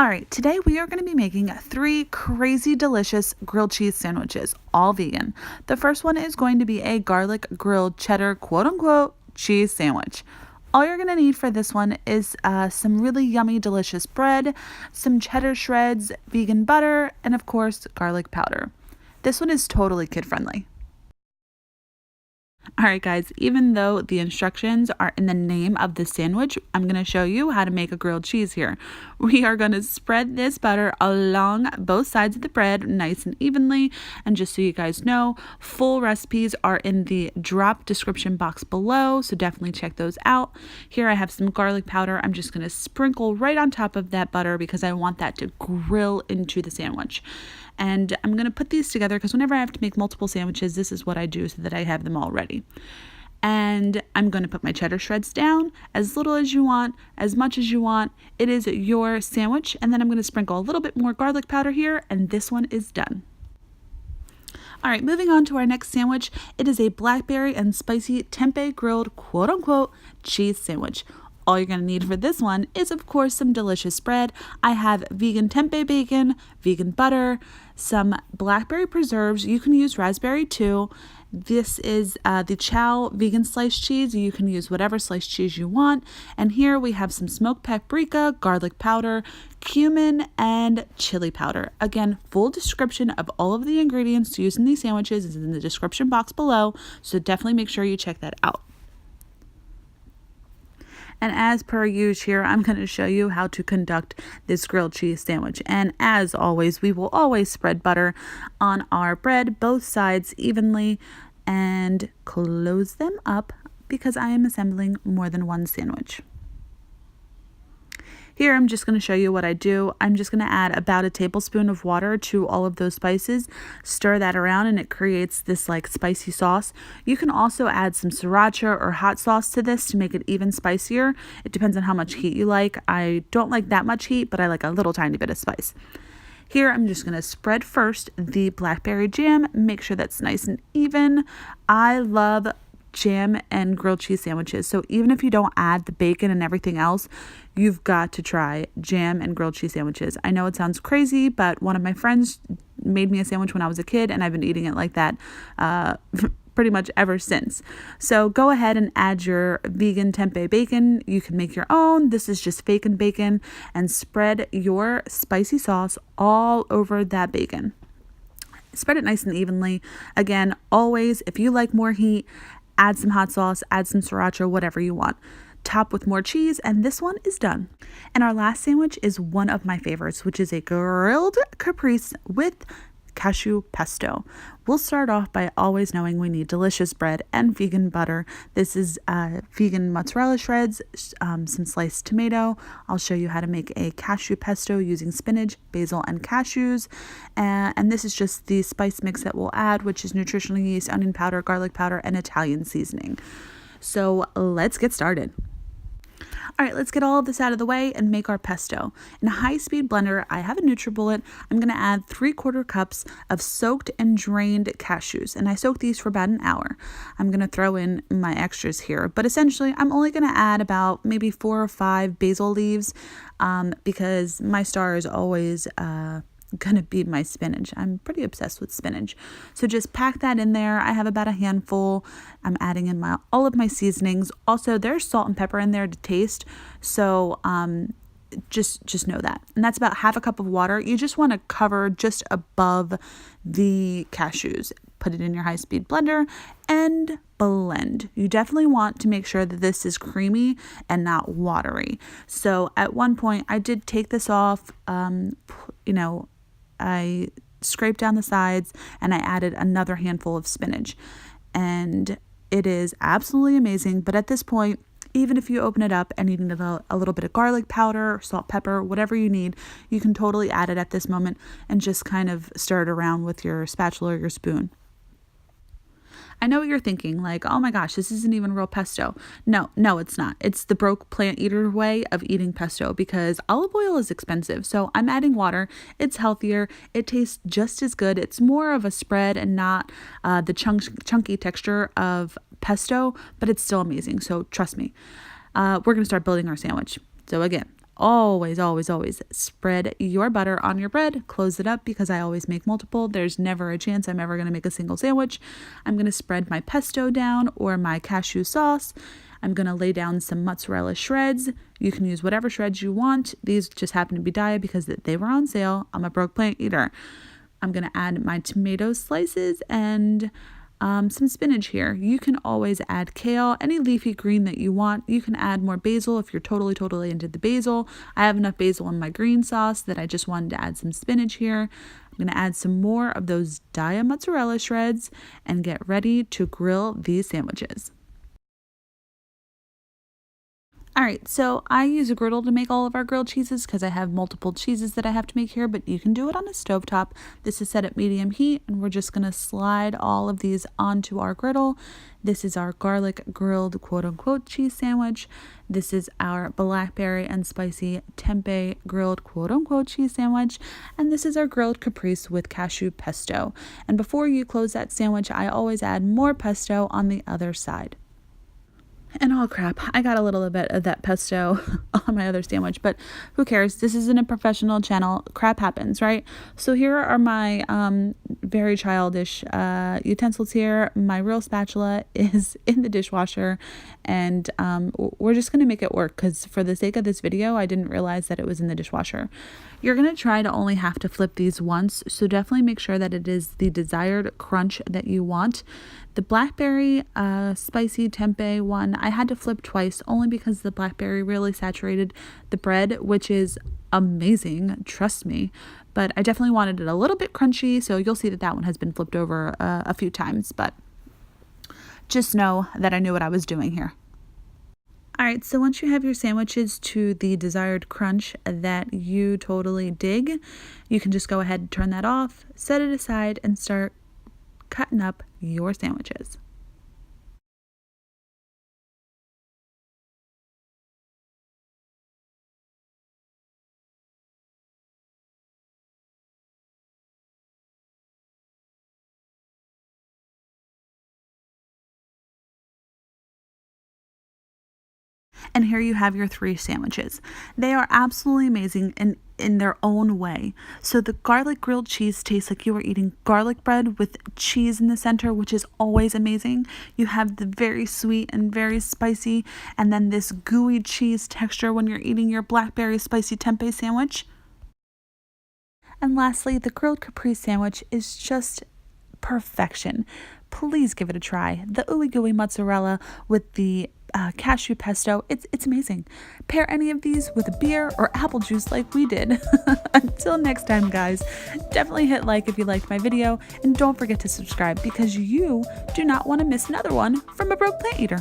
All right, today we are going to be making 3 crazy delicious grilled cheese sandwiches, all vegan. The first one is going to be a garlic grilled cheddar quote unquote cheese sandwich. All you're going to need for this one is some really yummy, delicious bread, some cheddar shreds, vegan butter, and of course, garlic powder. This one is totally kid friendly. Alright guys, even though the instructions are in the name of the sandwich, I'm going to show you how to make a grilled cheese here. We are going to spread this butter along both sides of the bread nice and evenly. And just so you guys know, full recipes are in the drop description box below, so definitely check those out. Here I have some garlic powder. I'm just going to sprinkle right on top of that butter because I want that to grill into the sandwich. And I'm going to put these together because whenever I have to make multiple sandwiches, this is what I do so that I have them all ready. And I'm going to put my cheddar shreds down as little as you want, as much as you want. It is your sandwich. And then I'm going to sprinkle a little bit more garlic powder here, and this one is done. All right, moving on to our next sandwich. It is a blackberry and spicy tempeh grilled quote unquote cheese sandwich. All you're going to need for this one is, of course, some delicious bread. I have vegan tempeh bacon, vegan butter, some blackberry preserves. You can use raspberry too. This is the Chow vegan sliced cheese. You can use whatever sliced cheese you want. And here we have some smoked paprika, garlic powder, cumin, and chili powder. Again, full description of all of the ingredients to use in these sandwiches is in the description box below. So definitely make sure you check that out. And as per usual here, I'm going to show you how to conduct this grilled cheese sandwich. And as always, we will always spread butter on our bread, both sides evenly, and close them up because I am assembling more than one sandwich. Here, I'm just going to show you what I do. I'm just going to add about a tablespoon of water to all of those spices, stir that around, and it creates this like spicy sauce. You can also add some Sriracha or hot sauce to this to make it even spicier. It depends on how much heat you like. I don't like that much heat, but I like a little tiny bit of spice. Here, I'm just going to spread first the blackberry jam, make sure that's nice and even. I love jam and grilled cheese sandwiches. So even if you don't add the bacon and everything else, you've got to try jam and grilled cheese sandwiches. I know it sounds crazy, but one of my friends made me a sandwich when I was a kid, and I've been eating it like that pretty much ever since. So go ahead and add your vegan tempeh bacon. You can make your own. This is just Fakin Bacon, and spread your spicy sauce all over that bacon. Spread it nice and evenly. Again, always, if you like more heat, add some hot sauce, add some Sriracha, whatever you want. Top with more cheese, and this one is done. And our last sandwich is one of my favorites, which is a grilled Caprese with cashew pesto. We'll start off by always knowing we need delicious bread and vegan butter. This is vegan mozzarella shreds, some sliced tomato. I'll show you how to make a cashew pesto using spinach, basil, and cashews. And this is just the spice mix that we'll add, which is nutritional yeast, onion powder, garlic powder, and Italian seasoning. So let's get started. All right, let's get all of this out of the way and make our pesto. In a high-speed blender, I have a NutriBullet. I'm going to add 3/4 cups of soaked and drained cashews, and I soak these for about an hour. I'm going to throw in my extras here, but essentially, I'm only going to add about maybe 4 or 5 basil leaves because my star is always gonna be my spinach. I'm pretty obsessed with spinach. So just pack that in there. I have about a handful. I'm adding in all of my seasonings. Also, there's salt and pepper in there to taste. So just know that. And that's about 1/2 cup of water. You just want to cover just above the cashews. Put it in your high-speed blender and blend. You definitely want to make sure that this is creamy and not watery. So at one point, I did take this off, I scraped down the sides and I added another handful of spinach, and it is absolutely amazing. But at this point, even if you open it up and you need a little bit of garlic powder, salt, pepper, whatever you need, you can totally add it at this moment and just kind of stir it around with your spatula or your spoon. I know what you're thinking, like, oh my gosh, this isn't even real pesto. No, it's not. It's the broke plant eater way of eating pesto because olive oil is expensive. So I'm adding water. It's healthier. It tastes just as good. It's more of a spread and not the chunky texture of pesto, but it's still amazing. So trust me. We're going to start building our sandwich. So again, always, always, always spread your butter on your bread. Close it up because I always make multiple. There's never a chance I'm ever going to make a single sandwich. I'm going to spread my pesto down or my cashew sauce. I'm going to lay down some mozzarella shreds. You can use whatever shreds you want. These just happen to be Daya because they were on sale. I'm a broke plant eater. I'm going to add my tomato slices and some spinach here. You can always add kale, any leafy green that you want. You can add more basil if you're totally into the basil. I have enough basil in my green sauce that I just wanted to add some spinach here. I'm going to add some more of those Daya mozzarella shreds and get ready to grill these sandwiches. All right, so I use a griddle to make all of our grilled cheeses because I have multiple cheeses that I have to make here, but you can do it on a stovetop. This is set at medium heat, and we're just going to slide all of these onto our griddle. This is our garlic grilled quote-unquote cheese sandwich. This is our blackberry and spicy tempeh grilled quote-unquote cheese sandwich. And this is our grilled caprese with cashew pesto. And before you close that sandwich, I always add more pesto on the other side. And oh crap, I got a little bit of that pesto on my other sandwich, but who cares? This isn't a professional channel. Crap happens, right? So here are my very childish utensils here. My real spatula is in the dishwasher, and we're just going to make it work because for the sake of this video, I didn't realize that it was in the dishwasher. You're going to try to only have to flip these once, so definitely make sure that it is the desired crunch that you want. The blackberry spicy tempeh one, I had to flip twice only because the blackberry really saturated the bread, which is amazing, trust me. But I definitely wanted it a little bit crunchy, so you'll see that that one has been flipped over a few times, but just know that I knew what I was doing here. All right, so once you have your sandwiches to the desired crunch that you totally dig, you can just go ahead and turn that off, set it aside, and start cutting up your sandwiches. And here you have your 3 sandwiches. They are absolutely amazing in their own way. So the garlic grilled cheese tastes like you are eating garlic bread with cheese in the center, which is always amazing. You have the very sweet and very spicy, and then this gooey cheese texture when you're eating your blackberry spicy tempeh sandwich. And lastly, the grilled caprese sandwich is just perfection. Please give it a try. The ooey gooey mozzarella with the cashew pesto, it's amazing. Pair any of these with a beer or apple juice like we did. Until next time, guys, definitely hit like if you liked my video, and don't forget to subscribe because you do not want to miss another one from a broke plant eater.